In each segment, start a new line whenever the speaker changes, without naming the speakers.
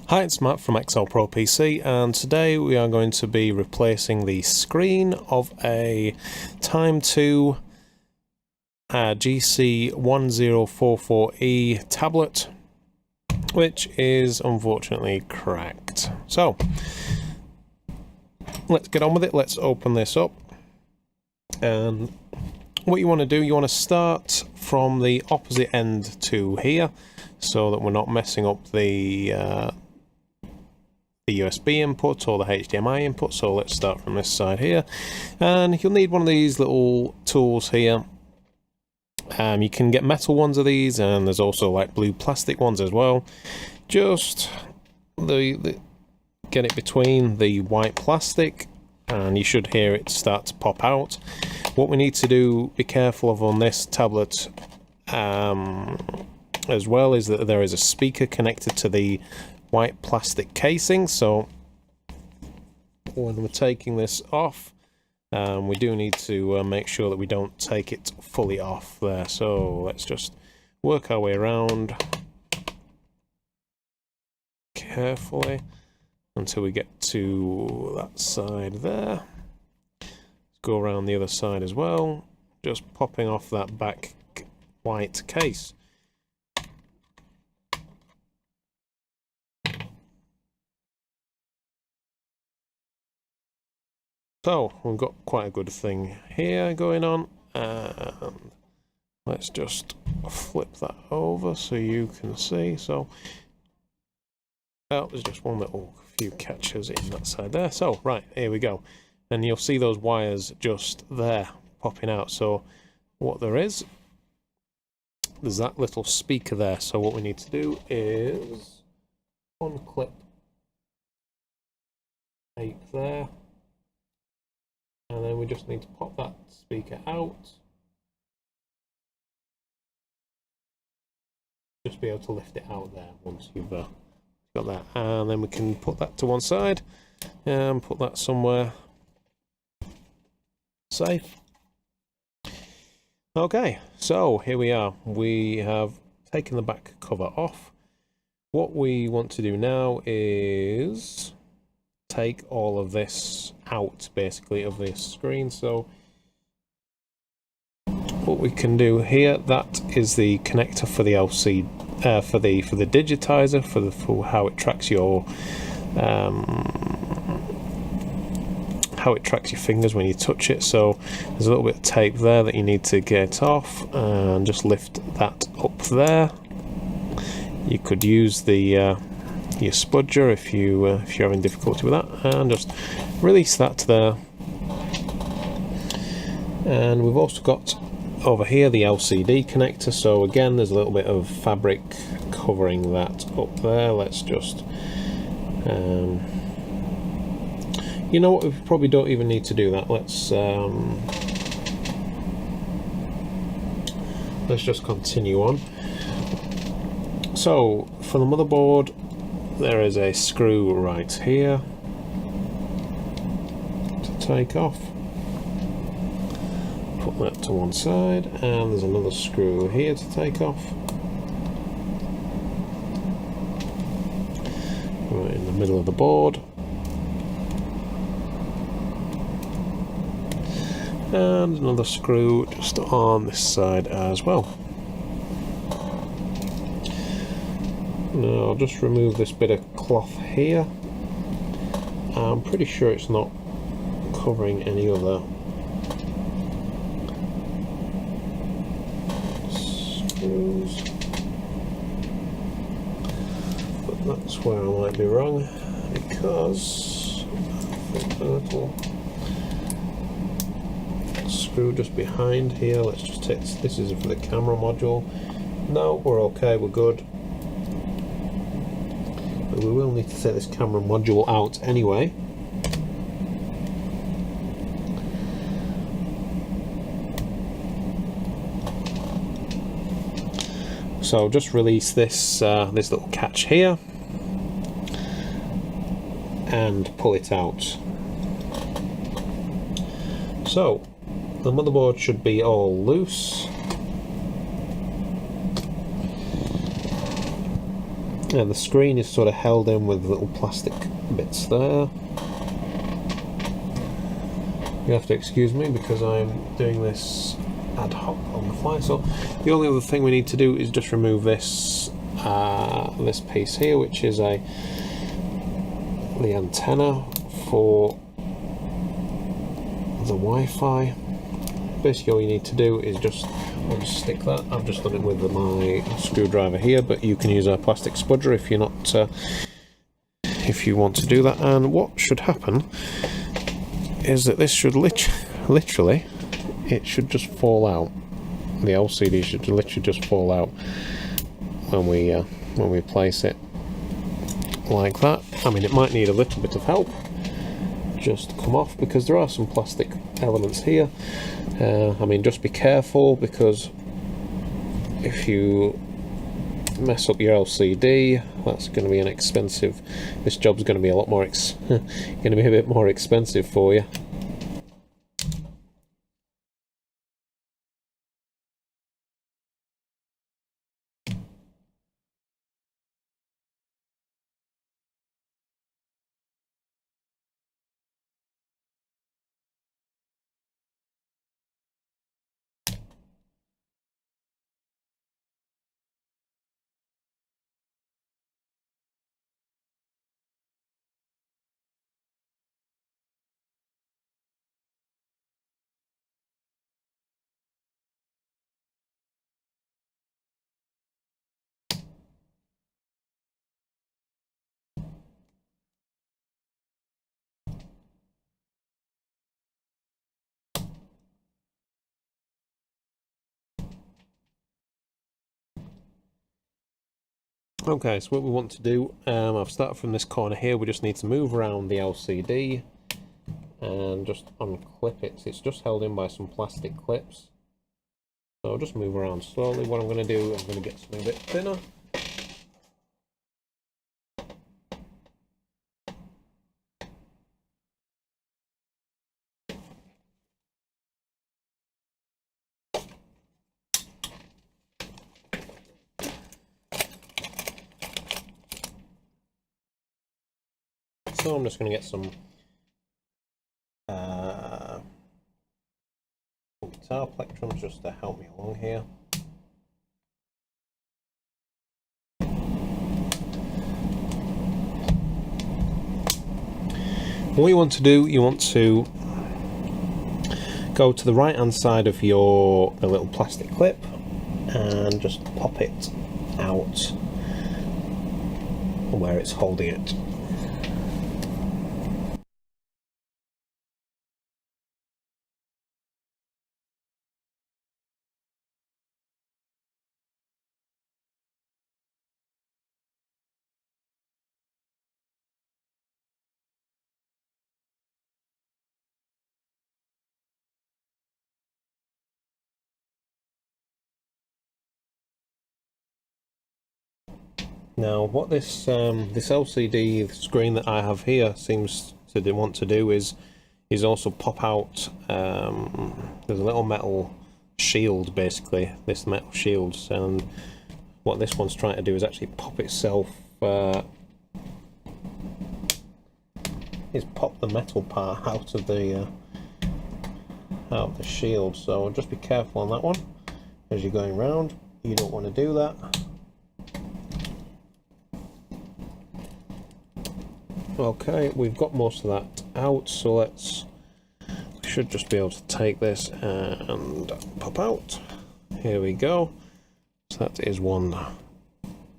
Hi, it's Matt from Excel Pro PC, and today we are going to be replacing the screen of a Time2 GC1044E tablet, which is unfortunately cracked. So, let's get on with it. Let's open this up. And what you want to do, you want to start from the opposite end to here, so that we're not messing up the USB input or the HDMI input. So let's start from this side here, and you'll need one of these little tools here. You can get metal ones of these, and there's also like blue plastic ones as well. Just get it between the white plastic, and you should hear it start to pop out. What we need to do, be careful of on this tablet as well, is that there is a speaker connected to the white plastic casing. So when we're taking this off, we do need to make sure that we don't take it fully off there. So let's just work our way around carefully until we get to that side there. Let's go around the other side as well, just popping off that back white case. So we've got quite a good thing here going on, and let's just flip that over so you can see. So there's just one little few catches in that side there. So right, here we go, and you'll see those wires just there popping out. So what there's that little speaker there. So what we need to do is unclip tape there. And then we just need to pop that speaker out. Just be able to lift it out there once you've got that. And then we can put that to one side and put that somewhere safe. Okay, so here we are. We have taken the back cover off. What we want to do now is take all of this out, basically, of this screen. So what we can do here, that is the connector for the LCD, for the digitizer, for how it tracks your fingers when you touch it. So there's a little bit of tape there that you need to get off, and just lift that up there. You could use the your spudger if you're having difficulty with that, and just release that there. And we've also got over here the LCD connector. So again, there's a little bit of fabric covering that up there. Let's just you know what, we probably don't even need to do that. Let's just continue on. So for the motherboard, there is a screw right here to take off. Put that to one side, and there's another screw here to take off. Right in the middle of the board. And another screw just on this side as well. Now I'll just remove this bit of cloth here. I'm pretty sure it's not covering any other screws, but that's where I might be wrong, because I think the little screw just behind here. Let's just take this is for the camera module. No, we're okay, we're good. We will need to take this camera module out anyway. So just release this this little catch here and pull it out. So the motherboard should be all loose. And the screen is sort of held in with little plastic bits there. You have to excuse me because I'm doing this ad hoc on the fly. So the only other thing we need to do is just remove this this piece here, which is the antenna for the Wi-Fi. Basically all you need to do is just stick that. I've just done it with my screwdriver here, but you can use a plastic spudger if you're not if you want to do that. And what should happen is that this should literally it should just fall out. The LCD should literally just fall out when we place it like that. I mean, it might need a little bit of help just come off because there are some plastic elements here. I mean, just be careful because if you mess up your LCD, that's going to be an expensive. This job's going to be a lot more going to be a bit more expensive for you. Okay, so what we want to do, I've started from this corner here. We just need to move around the LCD and just unclip it. It's just held in by some plastic clips. So I'll just move around slowly. What I'm going to do, I'm going to get something a bit thinner. So I'm just going to get some guitar plectrums just to help me along here. What you want to do, you want to go to the right hand side of the little plastic clip and just pop it out where it's holding it. Now, what this this LCD screen that I have here seems to want to do is also pop out. There's a little metal shield, basically, this metal shield, and what this one's trying to do is actually pop itself. Is pop the metal part out of the shield. So just be careful on that one as you're going round. You don't want to do that. Okay, we've got most of that out, so we should just be able to take this and pop out. Here we go. So that is one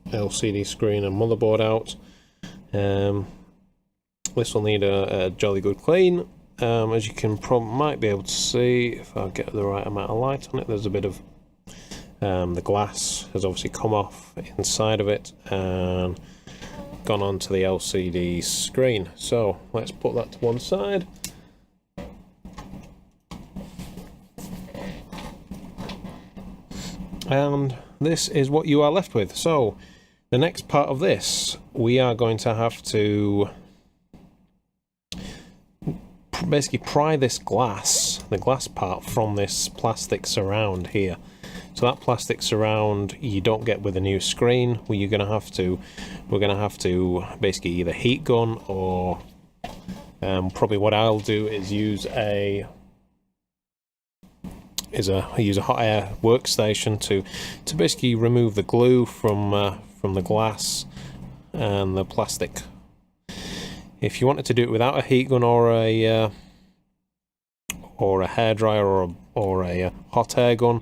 LCD screen and motherboard out. This will need a jolly good clean. As you can might be able to see, if I get the right amount of light on it, there's a bit of the glass has obviously come off inside of it and gone onto the LCD screen. So let's put that to one side. And this is what you are left with. So the next part of this, we are going to have to basically pry this glass, the glass part, from this plastic surround here. So that plastic surround you don't get with a new screen. We're gonna have to basically either heat gun, or probably what I'll do is use a hot air workstation to basically remove the glue from the glass and the plastic. If you wanted to do it without a heat gun or a hairdryer or a hot air gun,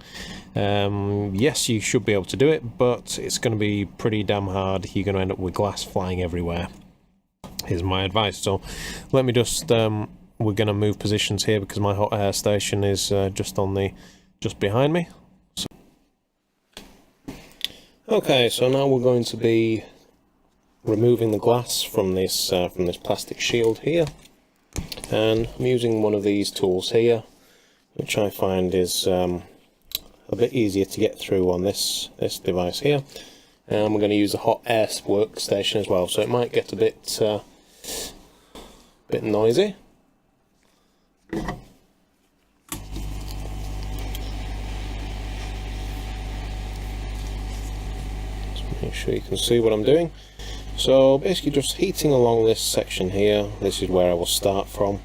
yes, you should be able to do it, but it's going to be pretty damn hard. You're going to end up with glass flying everywhere, is my advice. So let me just we're going to move positions here because my hot air station is just behind me. Okay, so now we're going to be removing the glass from this plastic shield here, and I'm using one of these tools here, which I find is a bit easier to get through on this device here. And we're going to use a hot air workstation as well, so it might get a bit noisy. Just make sure you can see what I'm doing. So basically just heating along this section here. This is where I will start from.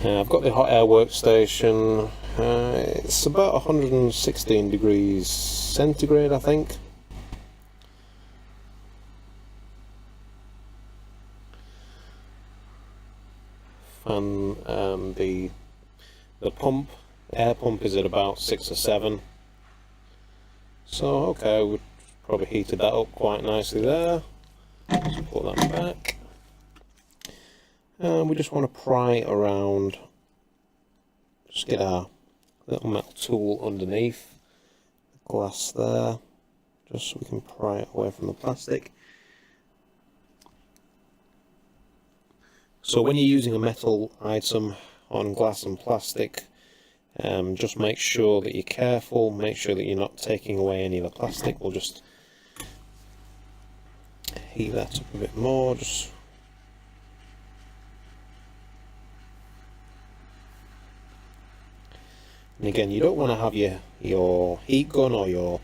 I've got the hot air workstation. It's about 116 degrees centigrade, I think. And the air pump is at about 6 or 7. So okay, we probably heated that up quite nicely there. Let's put that back. And we just want to pry around. Just get our little metal tool underneath the glass there, just so we can pry it away from the plastic. So when you're using a metal item on glass and plastic, just make sure that you're careful, make sure that you're not taking away any of the plastic. We'll just heat that up a bit more. And again, you don't want to have your heat gun or your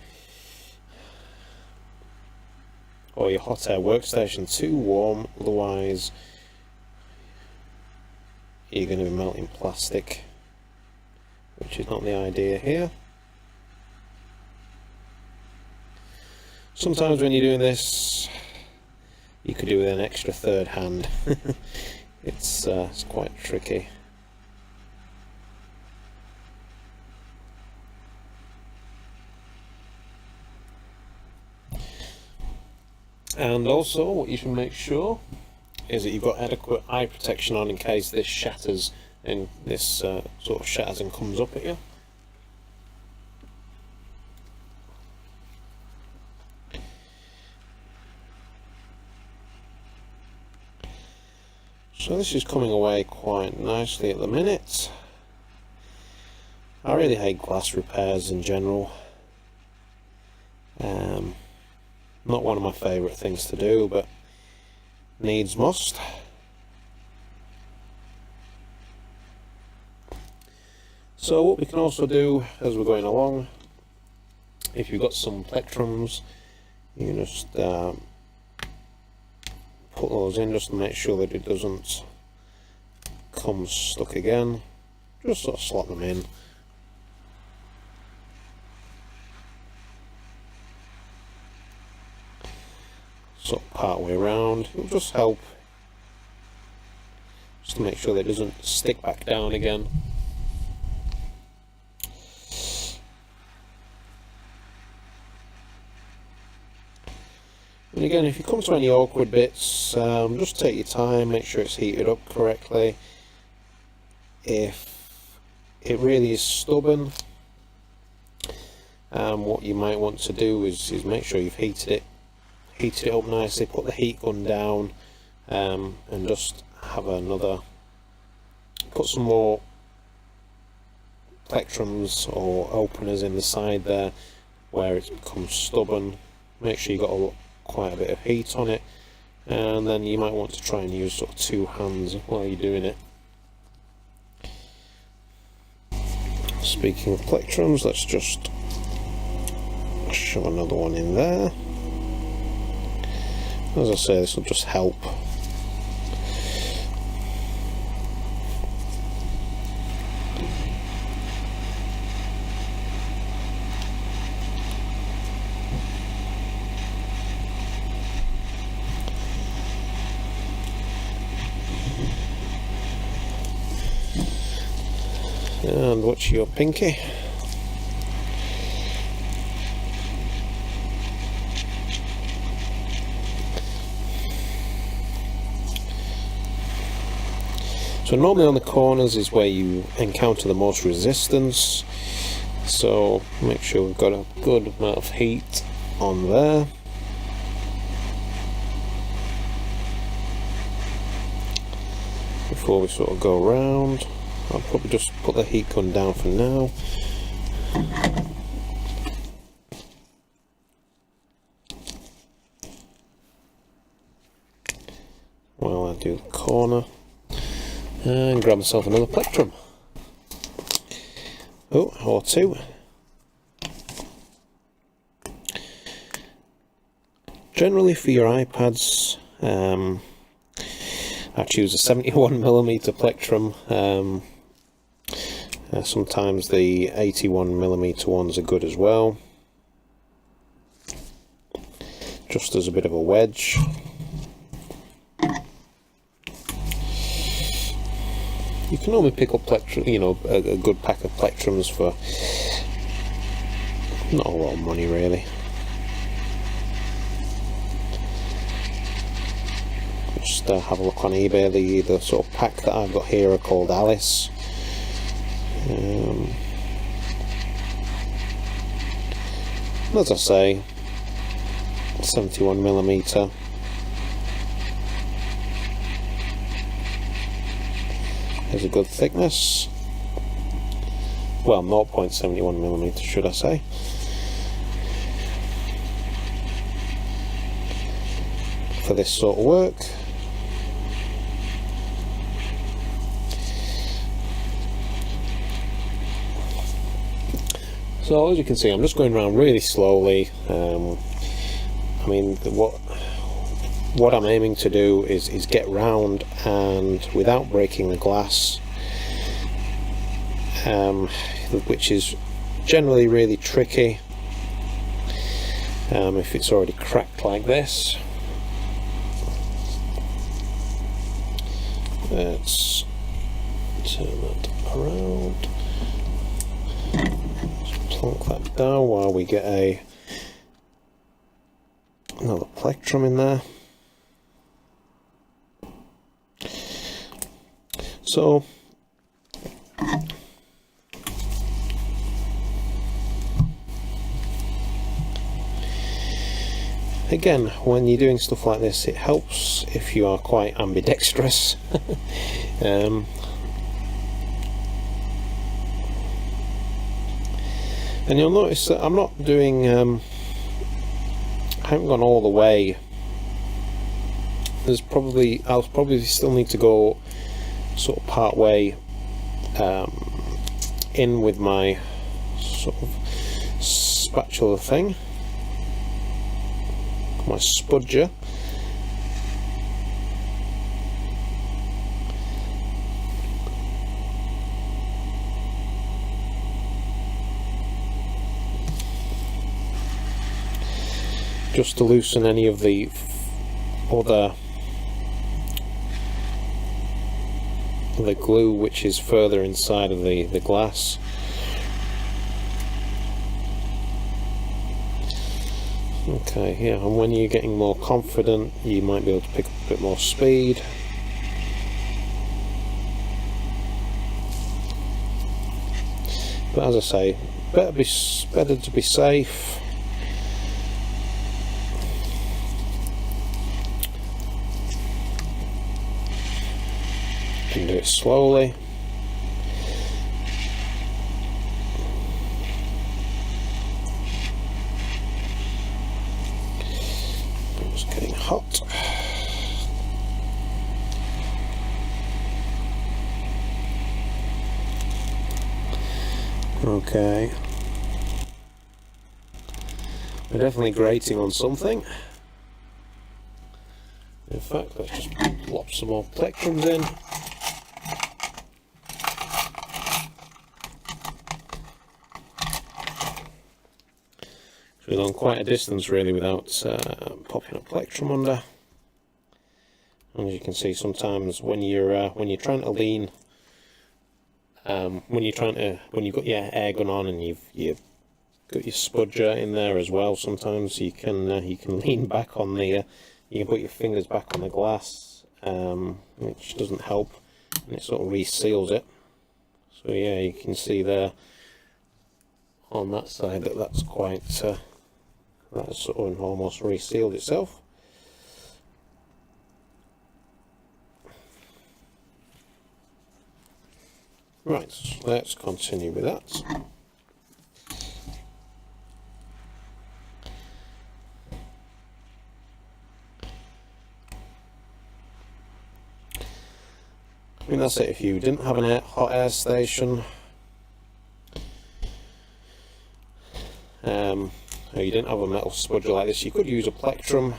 hot air workstation too warm, otherwise you're going to be melting plastic, which is not the idea here. Sometimes when you're doing this, you could do with an extra third hand. It's quite tricky. And also, what you should make sure is that you've got adequate eye protection on in case this shatters, and this sort of shatters and comes up at you. So this is coming away quite nicely at the minute. I really hate glass repairs in general. Not one of my favourite things to do, but needs must. So what we can also do as we're going along, if you've got some plectrums, you can just put those in just to make sure that it doesn't come stuck again. Just sort of slot them in. Sort of part way around. It'll just help just to make sure that it doesn't stick back down again. And again, if you come to any awkward bits, just take your time, make sure it's heated up correctly. If it really is stubborn, what you might want to do is make sure you've heated it up nicely, put the heat gun down, and just have put some more plectrums or openers in the side there where it's become stubborn. Make sure you've got quite a bit of heat on it, and then you might want to try and use sort of 2 hands while you're doing it. Speaking of plectrums, let's just shove another one in there. As I say, this will just help. And what's your pinky? So normally on the corners is where you encounter the most resistance, so make sure we've got a good amount of heat on there. Before we sort of go around, I'll probably just put the heat gun down for now. While I do the corner. And grab myself another plectrum. Oh, or two. Generally for your iPads, I choose a 71mm plectrum. Sometimes the 81mm ones are good as well. Just as a bit of a wedge. You can normally pick up plectrum, you know, a good pack of plectrums for not a lot of money really. Just have a look on eBay. The sort of pack that I've got here are called Alice. As I say, 71mm. Is a good thickness. Well, 0.71mm should I say. For this sort of work. So as you can see, I'm just going around really slowly. I mean, what I'm aiming to do is get round and without breaking the glass, which is generally really tricky if it's already cracked like this. Let's turn that around. Just plonk that down while we get another plectrum in there. So again, when you're doing stuff like this, it helps if you are quite ambidextrous. And you'll notice that I'm not doing, I haven't gone all the way. I'll probably still need to go sort of part way in with my sort of spatula thing, my spudger. Just to loosen any of the other glue which is further inside of the glass. Okay, yeah, and when you're getting more confident, you might be able to pick up a bit more speed. But as I say, better to be safe. Do it slowly. It's getting hot. Okay. We're definitely grating on something. In fact, let's just plop some more plectrums in. So we've gone quite a distance really without popping a plectrum under. And as you can see, sometimes when you're trying to lean, when you've got your air gun on and you've got your spudger in there as well, sometimes you can lean back on the you can put your fingers back on the glass, which doesn't help, and it sort of reseals it. So yeah, you can see there on that side that that's quite that's sort of almost resealed itself. Right, so let's continue with that. I mean, that's it. If you didn't have a hot air station, or you didn't have a metal spudger like this, you could use a plectrum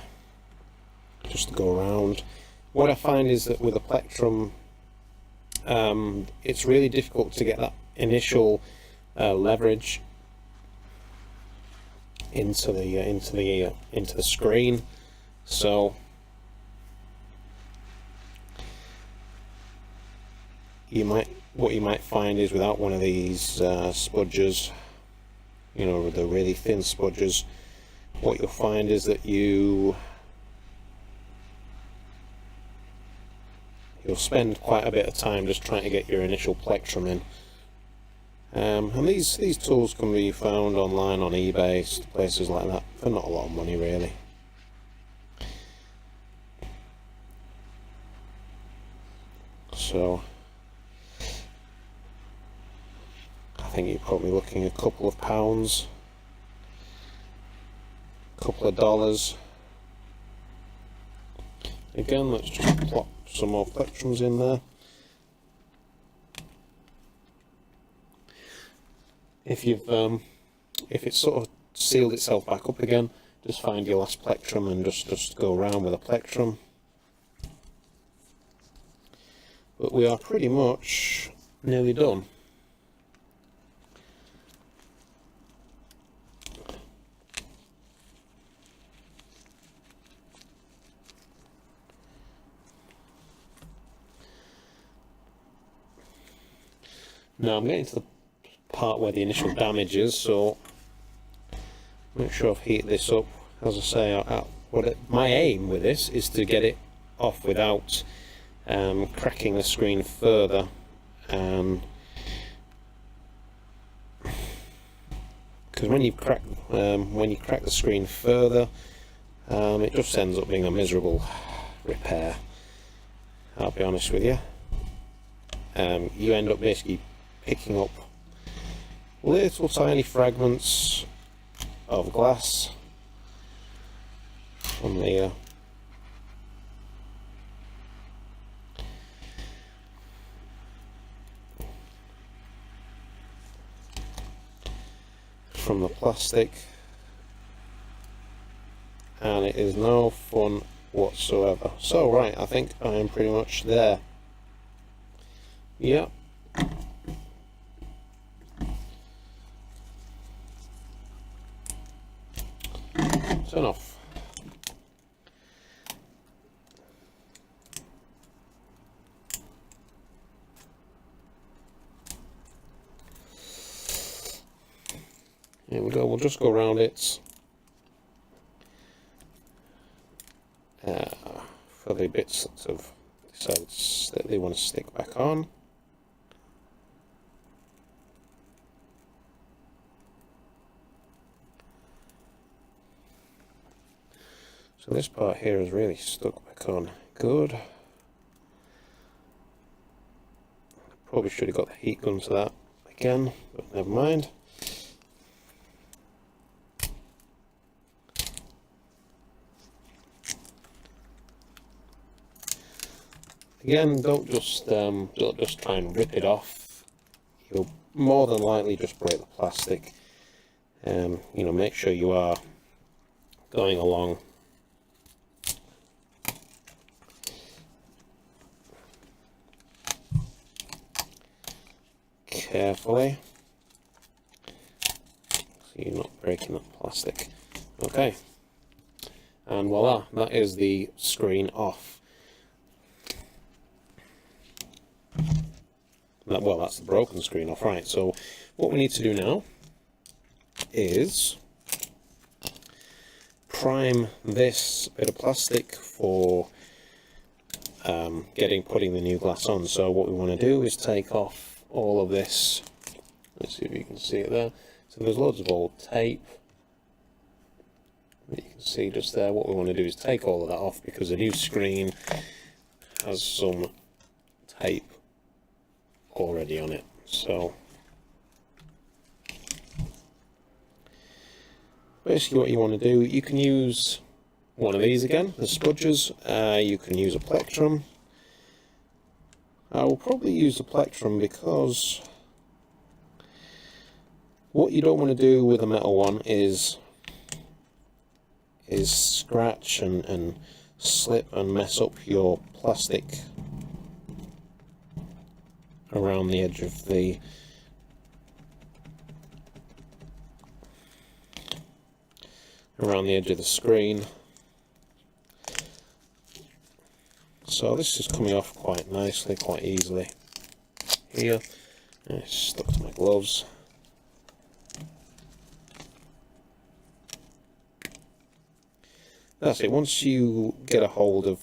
just to go around. What I find is that with a plectrum, it's really difficult to get that initial leverage into the screen. So what you might find is without one of these spudgers, you know, the really thin spudgers, what you'll find is that you'll spend quite a bit of time just trying to get your initial plectrum in. And these tools can be found online on eBay, places like that, for not a lot of money really. So I think you're probably looking at a couple of pounds, a couple of dollars. Again, let's just plop some more plectrums in there. If it's sort of sealed itself back up again, just find your last plectrum and just go around with a plectrum. But we are pretty much nearly done. Now I'm getting to the part where the initial damage is, so make sure I've heated this up. As I say, my aim with this is to get it off without cracking the screen further, because when you crack the screen further, it just ends up being a miserable repair. I'll be honest with you. You end up basically picking up little tiny fragments of glass from the plastic, and it is no fun whatsoever. So right, I think I am pretty much there. Yep. Turn off. Here we go, we'll just go around it for the bits that have decided that they want to stick back on. So this part here is really stuck back on good. Probably should have got the heat gun to that again, but never mind. Again, don't just try and rip it off. You'll more than likely just break the plastic. You know, make sure you are going along carefully, so you're not breaking the plastic. Okay, and voila, that is the screen off. Well, that's the broken screen off, right? So what we need to do now is prime this bit of plastic for putting the new glass on. So what we want to do is take off all of this. Let's see if you can see it there. So there's loads of old tape that you can see just there. What we want to do is take all of that off, because the new screen has some tape already on it. So basically what you want to do, you can use one of these again, the spudgers. You can use a plectrum. I will probably use a plectrum, because what you don't want to do with a metal one is scratch and slip and mess up your plastic around the edge of the screen. So this is coming off quite nicely, quite easily here. It's stuck to my gloves. That's it. Once you get a hold of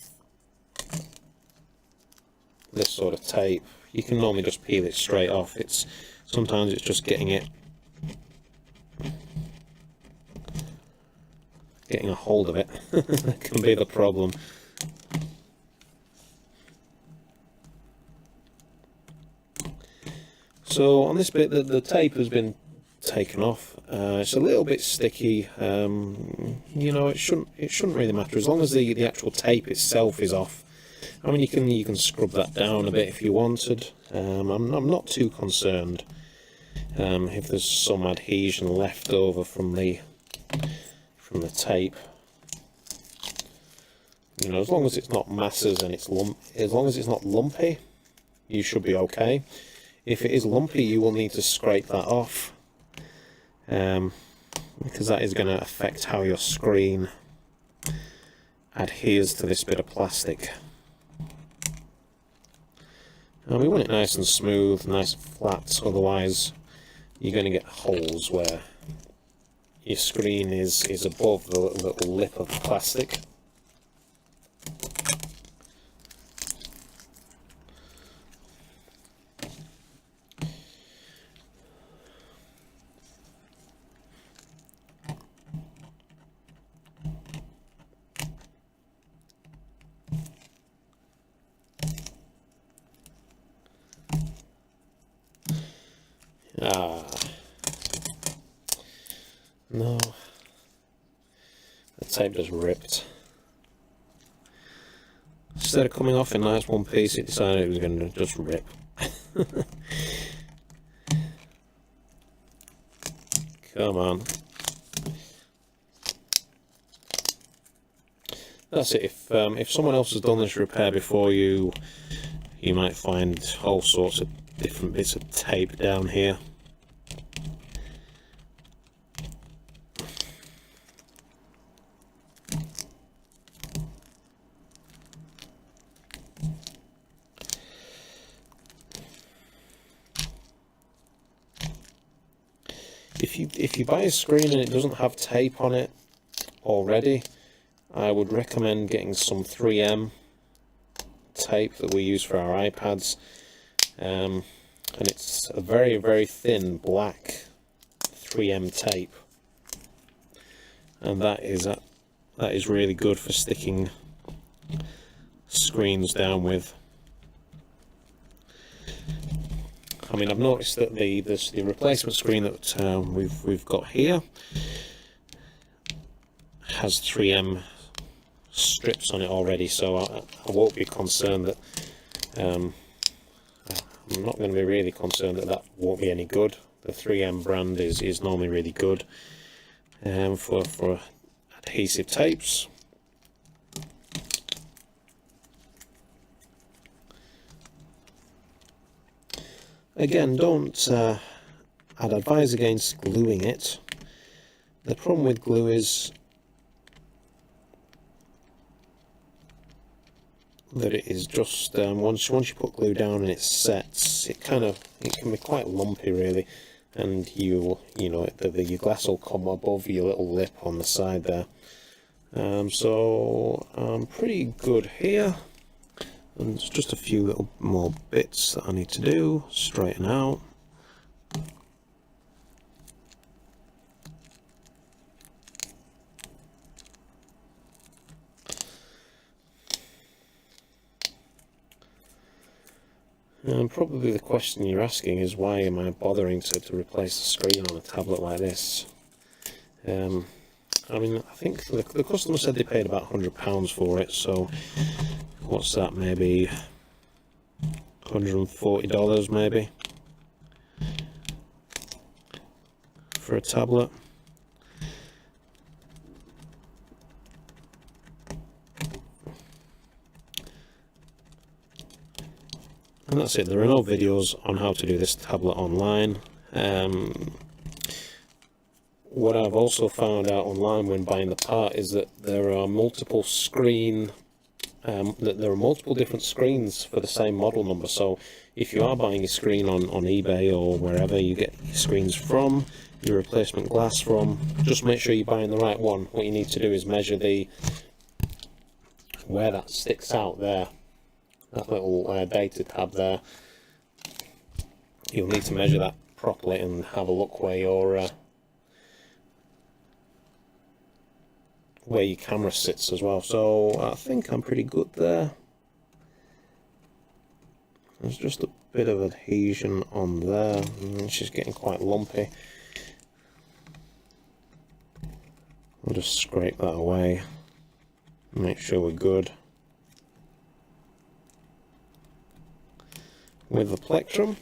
this sort of tape, you can normally just peel it straight off. Sometimes it's just getting a hold of it that can be the problem. So on this bit, the tape has been taken off. It's a little bit sticky. You know, it shouldn't really matter as long as the actual tape itself is off. I mean, you can scrub that down a bit if you wanted. I'm not too concerned if there's some adhesion left over from the tape. You know, as long as it's not masses and as long as it's not lumpy, you should be okay. If it is lumpy, you will need to scrape that off, because that is going to affect how your screen adheres to this bit of plastic. And we want it nice and smooth, nice and flat, otherwise you're going to get holes where your screen is above the little lip of the plastic. No, the tape just ripped. Instead of coming off in nice one piece, it decided it was going to just rip. Come on. That's it. If someone else has done this repair before you, you might find all sorts of different bits of tape down here. If you buy a screen and it doesn't have tape on it already, I would recommend getting some 3M tape that we use for our iPads, and it's a very, very thin black 3M tape, and that is really good for sticking screens down with. I mean, I've noticed that the replacement screen that we've got here has 3M strips on it already, so I won't be concerned that I'm not going to be really concerned that that won't be any good. The 3M brand is normally really good for adhesive tapes. Again, I'd advise against gluing it. The problem with glue is that it is just once you put glue down and it sets, it can be quite lumpy really, and your glass will come above your little lip on the side there. So I'm pretty good here, and there's just a few little more bits that I need to do, straighten out. And probably the question you're asking is, why am I bothering to replace the screen on a tablet like this? I mean, I think the customer said they paid about £100 for it, so what's that, maybe $140 maybe for a tablet. And that's it. There are no videos on how to do this tablet online. What I've also found out online when buying the part is that there are multiple different screens for the same model number. So if you are buying a screen on eBay or wherever you get your screens from, your replacement glass from, just make sure you're buying the right one. What you need to do is measure where that sticks out there. That little data tab there, you'll need to measure that properly and have a look where your camera sits as well. So I think I'm pretty good there. There's just a bit of adhesion on there, and she's getting quite lumpy. I'll just scrape that away, make sure we're good. With the plectrum,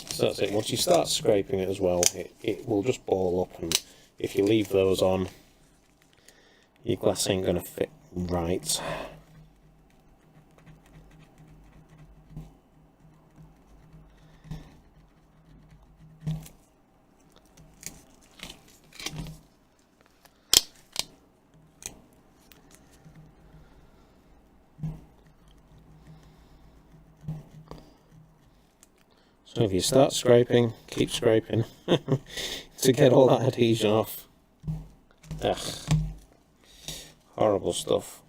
so that's it. Once you start scraping it as well, it will just ball up, and if you leave those on, your glass ain't going to fit right. So if you start scraping, keep scraping to get all that adhesion off. Ugh, horrible stuff.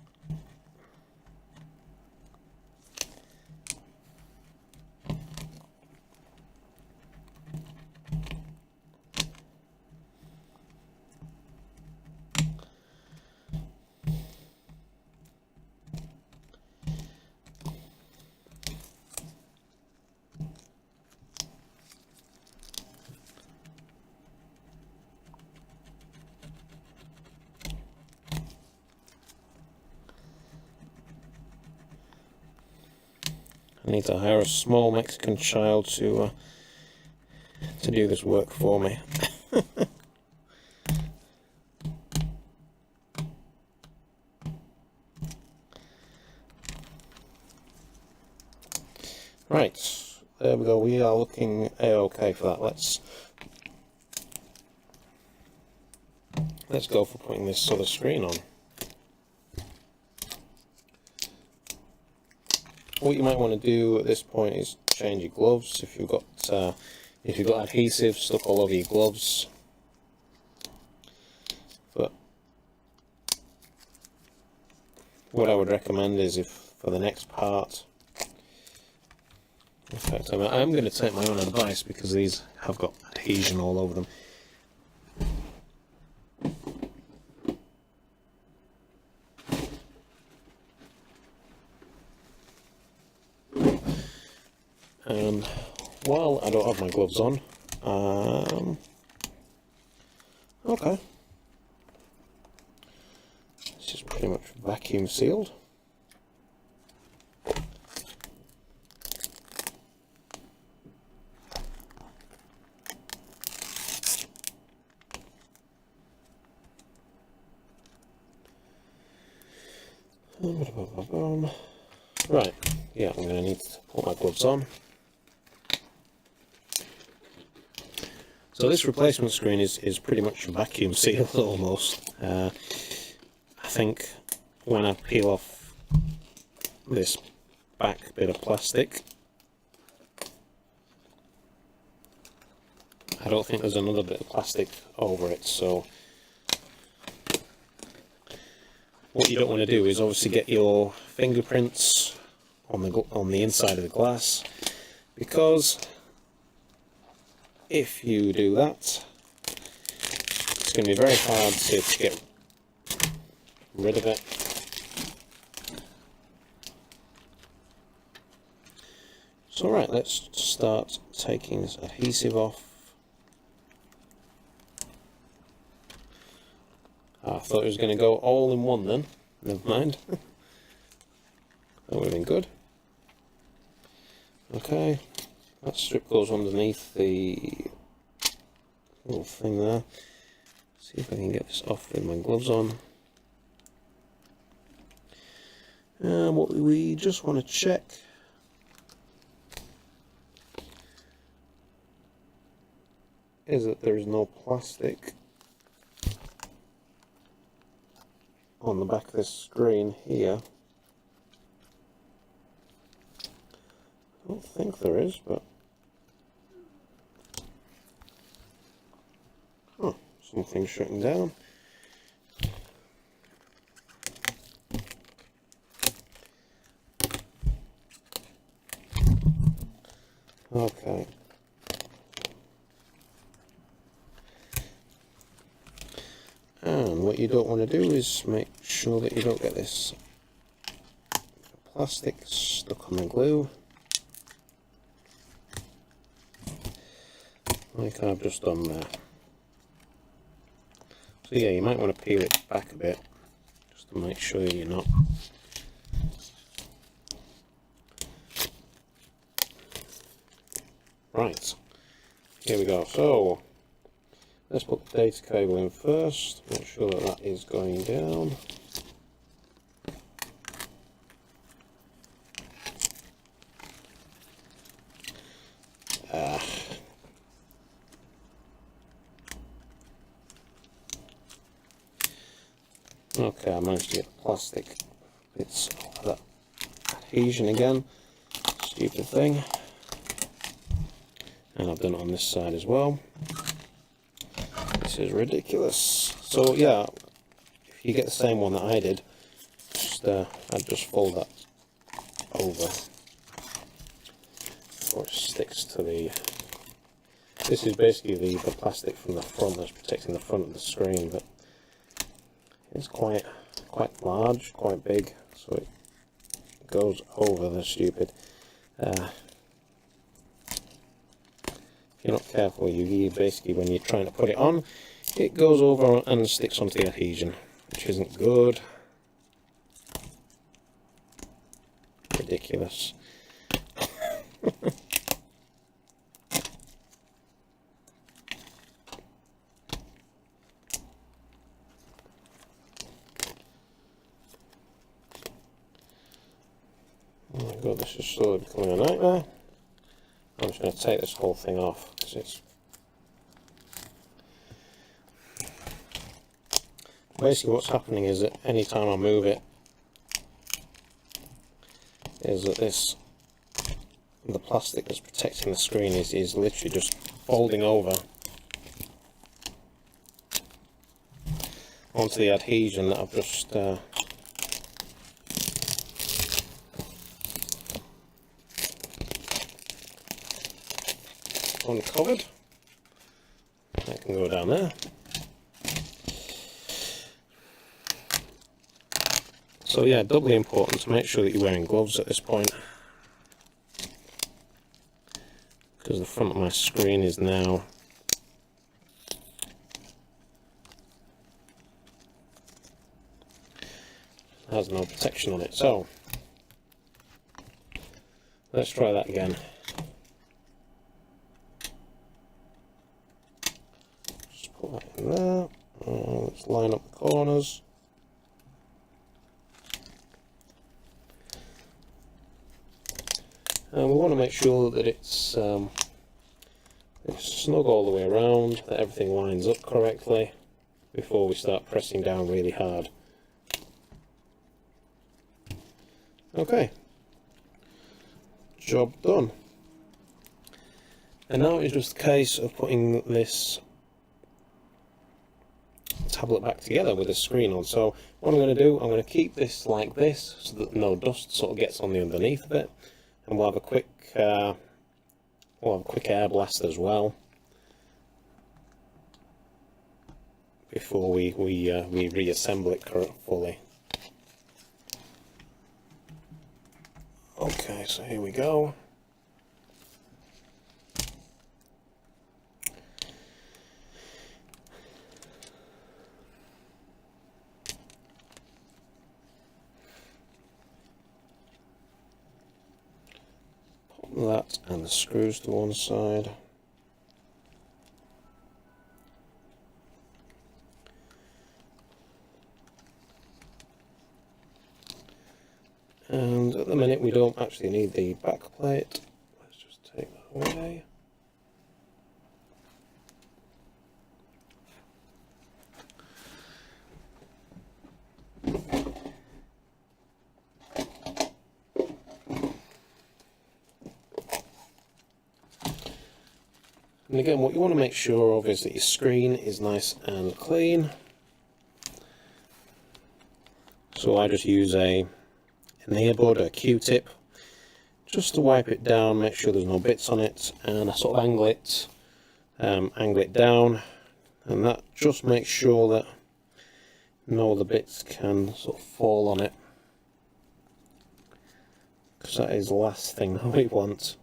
I need to hire a small Mexican child to do this work for me. Right, there we go. We are looking okay for that. Let's go for putting this other screen on. What you might want to do at this point is change your gloves if you've got adhesive stuck all over your gloves. But what I would recommend is, if for the next part, in fact, I'm going to take my own advice because these have got adhesion all over them. And while I don't have my gloves on, okay, pretty much vacuum sealed. Right, yeah, I'm going to need to put my gloves on. So this replacement screen is pretty much vacuum sealed almost. I think when I peel off this back bit of plastic, I don't think there's another bit of plastic over it, so what you don't want to do is obviously get your fingerprints on the inside of the glass, because if you do that, it's going to be very hard to get rid of it. So right, let's start taking this adhesive off. I thought it was going to go all in one then. Never mind. That would have been good. Okay, that strip goes underneath the little thing there. See if I can get this off with my gloves on. And what we just want to check is that there is no plastic on the back of this screen here. I don't think there is, but oh, something's shutting down. Okay. And what you don't want to do is make sure that you don't get this plastic stuck on the glue, like I've just done there. So yeah, you might want to peel it back a bit just to make sure you're not right. Here we go. So let's put the data cable in first, make sure that that is going down. Okay, I managed to get the plastic bits off that adhesion again. Stupid thing. And I've done it on this side as well. This is ridiculous. So yeah, if you get the same one that I did, I'd just fold that over, or it sticks to the. This is basically the plastic from the front that's protecting the front of the screen, but it's quite large, quite big, so it goes over the stupid. If you're not careful, you basically, when you're trying to put it on, it goes over and sticks onto the adhesion, which isn't good. Ridiculous. Oh my god, this is slowly becoming a nightmare. I'm just going to take this whole thing off because it's basically what's happening is that any time I move it, is that the plastic that's protecting the screen is literally just folding over onto the adhesion that I've just uncovered. That can go down there. So yeah, doubly important to make sure that you're wearing gloves at this point, because the front of my screen is now has no protection on it. So let's try that again. Just put that in there. Let's line up the corners. And we want to make sure that it's snug all the way around, that everything lines up correctly before we start pressing down really hard. Okay, job done. And now it's just a case of putting this tablet back together with the screen on. So what I'm going to do, I'm going to keep this like this so that no dust sort of gets on the underneath of it, and we'll have a quick air blast as well before we reassemble it fully. Okay, so here we go. That and the screws to one side. And at the minute we don't actually need the back plate. Let's just take that away. And again, what you want to make sure of is that your screen is nice and clean. So I just use an earbud, a Q-tip, just to wipe it down, make sure there's no bits on it, and I sort of angle it down, and that just makes sure that no other bits can sort of fall on it, because that is the last thing that we want.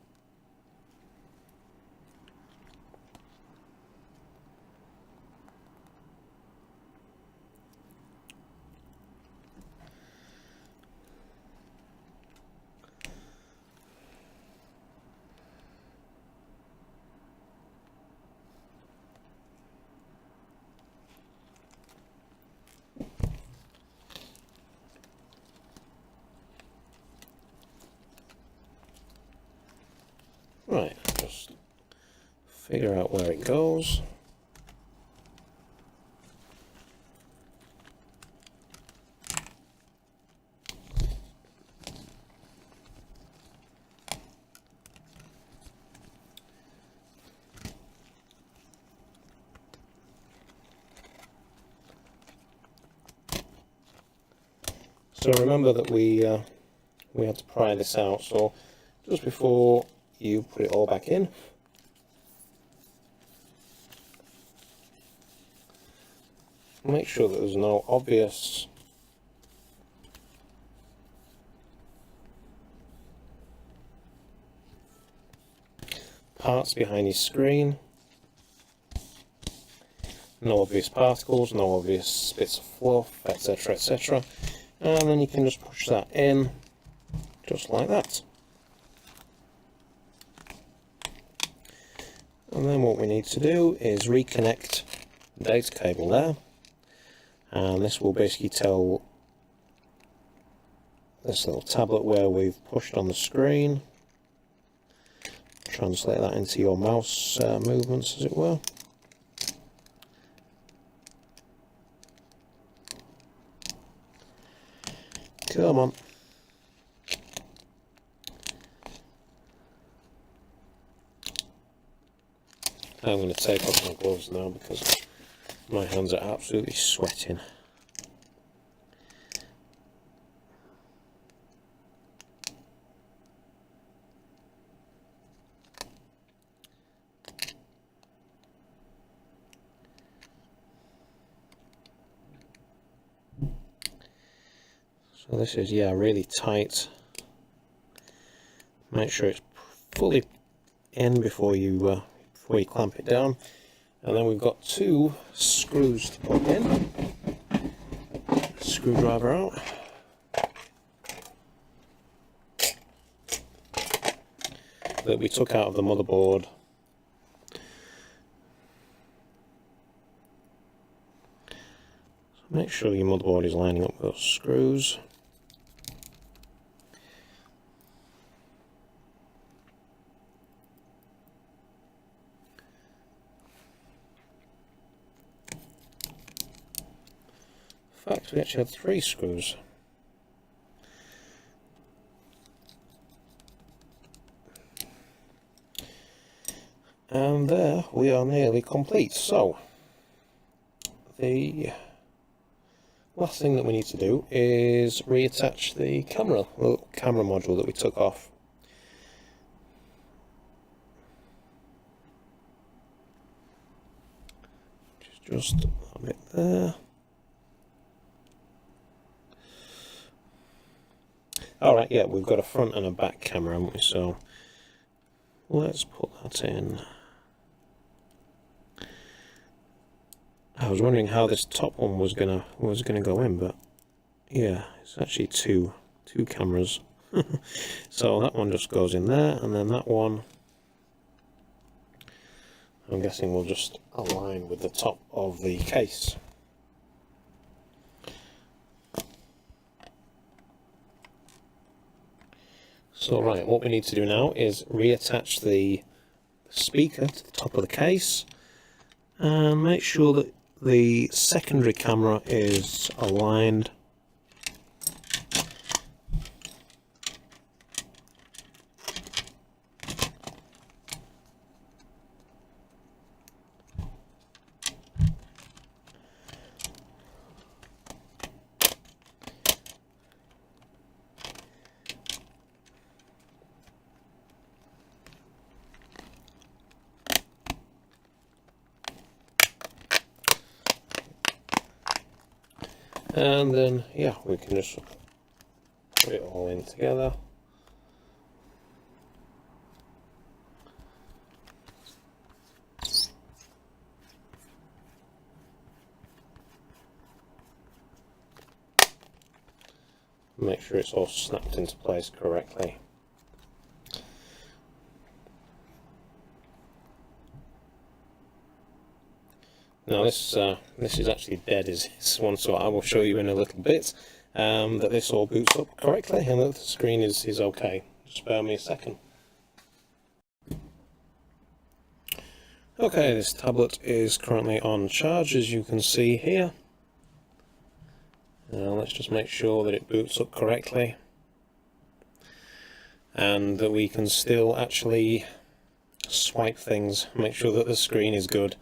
Right, just figure out where it goes. So remember that we had to pry this out, so just before you put it all back in, make sure that there's no obvious parts behind your screen, no obvious particles, no obvious bits of fluff, etc, etc, and then you can just push that in just like that. And then what we need to do is reconnect the data cable there, and this will basically tell this little tablet where we've pushed on the screen, translate that into your mouse movements, as it were. Come on. I'm going to take off my gloves now because my hands are absolutely sweating. So this is, yeah, really tight. Make sure it's fully in before you clamp it down. And then we've got two screws to put in. Screwdriver out. that we took out of the motherboard. So make sure your motherboard is lining up with those screws. In fact, we actually had 3 screws. And there we are nearly complete. So the last thing that we need to do is reattach the camera, the little camera module that we took off. Just a bit there. Alright, yeah, we've got a front and a back camera, haven't we? So let's put that in. I was wondering how this top one was gonna go in, but yeah, it's actually two cameras. So that one just goes in there, and then that one, I'm guessing, will just align with the top of the case. So right, what we need to do now is reattach the speaker to the top of the case and make sure that the secondary camera is aligned. And then, yeah, we can just put it all in together. Make sure it's all snapped into place correctly. Now this is actually dead as this one, so I will show you in a little bit that this all boots up correctly and that the screen is okay. Just bear me a second. Okay, this tablet is currently on charge, as you can see here. Now let's just make sure that it boots up correctly and that we can still actually swipe things, make sure that the screen is good.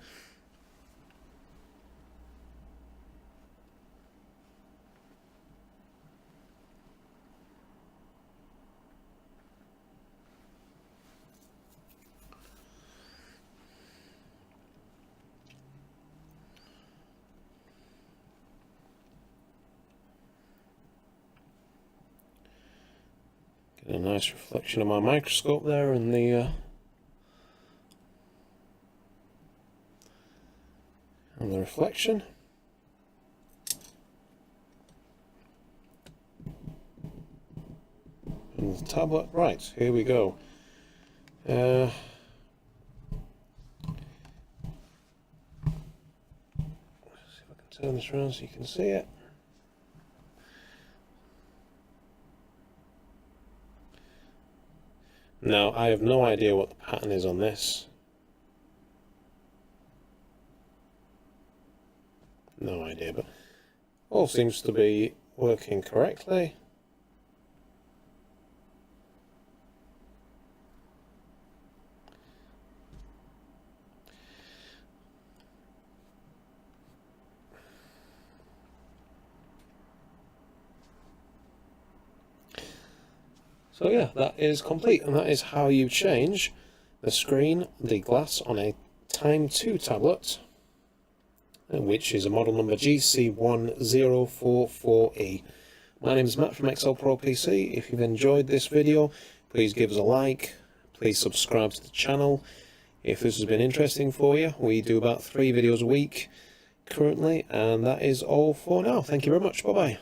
Get a nice reflection of my microscope there in the reflection. And the tablet. Right, here we go. See if I can turn this around so you can see it. Now, I have no idea what the pattern is on this. No idea, but all seems to be working correctly. So yeah, that is complete, and that is how you change the screen, the glass on a Time2 tablet, which is a model number GC1044E. My name is Matt from Excel Pro PC. If you've enjoyed this video, please give us a like, please subscribe to the channel. If this has been interesting for you, we do about 3 videos a week currently, and that is all for now. Thank you very much. Bye bye.